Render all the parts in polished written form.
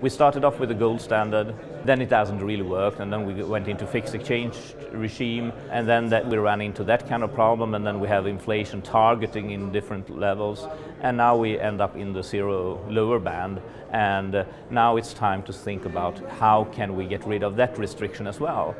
We started off with the gold standard, then it hasn't really worked, and then we went into fixed exchange regime, and then we ran into that kind of problem, and then we have inflation targeting in different levels, and now we end up in the zero lower band, and now it's time to think about how can we get rid of that restriction as well.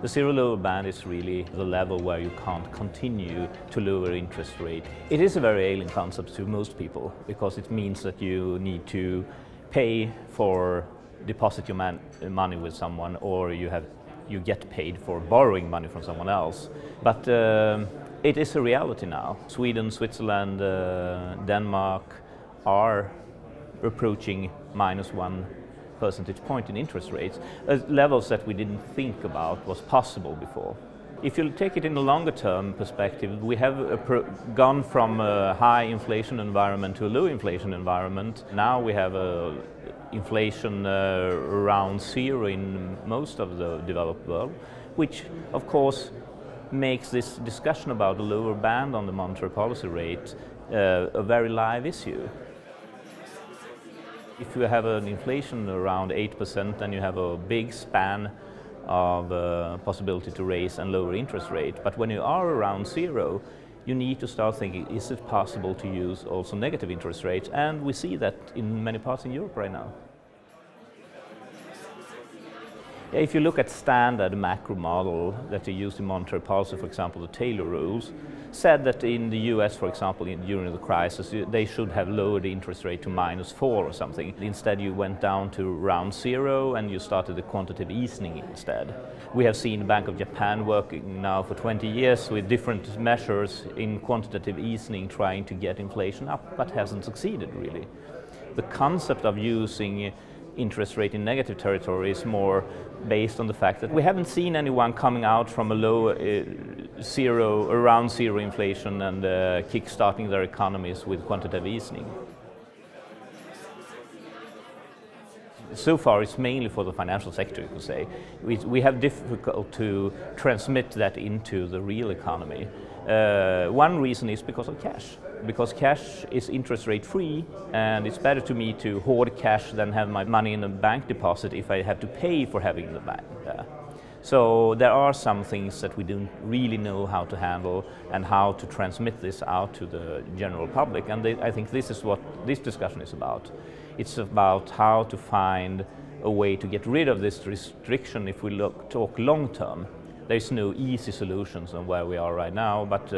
The zero lower band is really the level where you can't continue to lower interest rate. It is a very alien concept to most people because it means that you need to pay for deposit your money with someone, or you get paid for borrowing money from someone else. But it is a reality now. Sweden, Switzerland, Denmark are approaching -1 percentage point in interest rates, levels that we didn't think about was possible before. If you take it in a longer term perspective, we have gone from a high inflation environment to a low inflation environment. Now we have inflation around zero in most of the developed world, which of course makes this discussion about a lower band on the monetary policy rate a very live issue. If you have an inflation around 8%, then you have a big span of possibility to raise and lower interest rate. But when you are around zero, you need to start thinking, is it possible to use also negative interest rates? And we see that in many parts in Europe right now. If you look at standard macro model that they used in monetary policy, for example, the Taylor rules, said that in the US, for example, during the crisis, they should have lowered the interest rate to -4 or something. Instead, you went down to around zero and you started the quantitative easing instead. We have seen Bank of Japan working now for 20 years with different measures in quantitative easing, trying to get inflation up, but hasn't succeeded really. The concept of using interest rate in negative territory is more based on the fact that we haven't seen anyone coming out from a low around zero inflation and kick-starting their economies with quantitative easing. So far it's mainly for the financial sector, you could say. We have difficult to transmit that into the real economy. One reason is because of cash. Because cash is interest rate free, and it's better to me to hoard cash than have my money in a bank deposit if I have to pay for having the bank there. So there are some things that we don't really know how to handle and how to transmit this out to the general public, and I think this is what this discussion is about. It's about how to find a way to get rid of this restriction if we talk long term. There's no easy solutions on where we are right now, but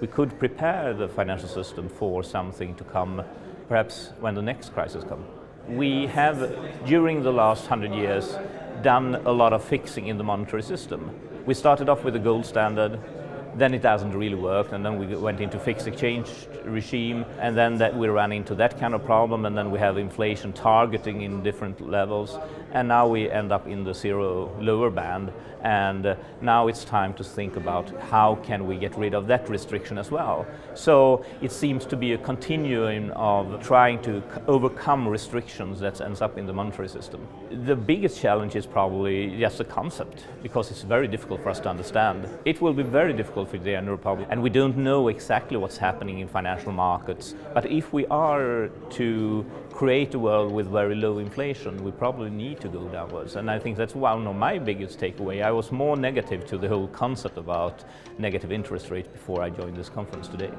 we could prepare the financial system for something to come, perhaps when the next crisis comes. We have, during the last 100 years, done a lot of fixing in the monetary system. We started off with the gold standard, then it hasn't really worked, and then we went into fixed exchange regime, and then we ran into that kind of problem, and then we have inflation targeting in different levels, and now we end up in the zero lower band, and now it's time to think about how can we get rid of that restriction as well. So it seems to be a continuum of trying to overcome restrictions that ends up in the monetary system. The biggest challenge is probably just the concept, because it's very difficult for us to understand. It will be very difficult for the general public, and we don't know exactly what's happening in financial markets. But if we are to create a world with very low inflation, we probably need to go downwards. And I think that's one of my biggest takeaway. I was more negative to the whole concept about negative interest rates before I joined this conference today.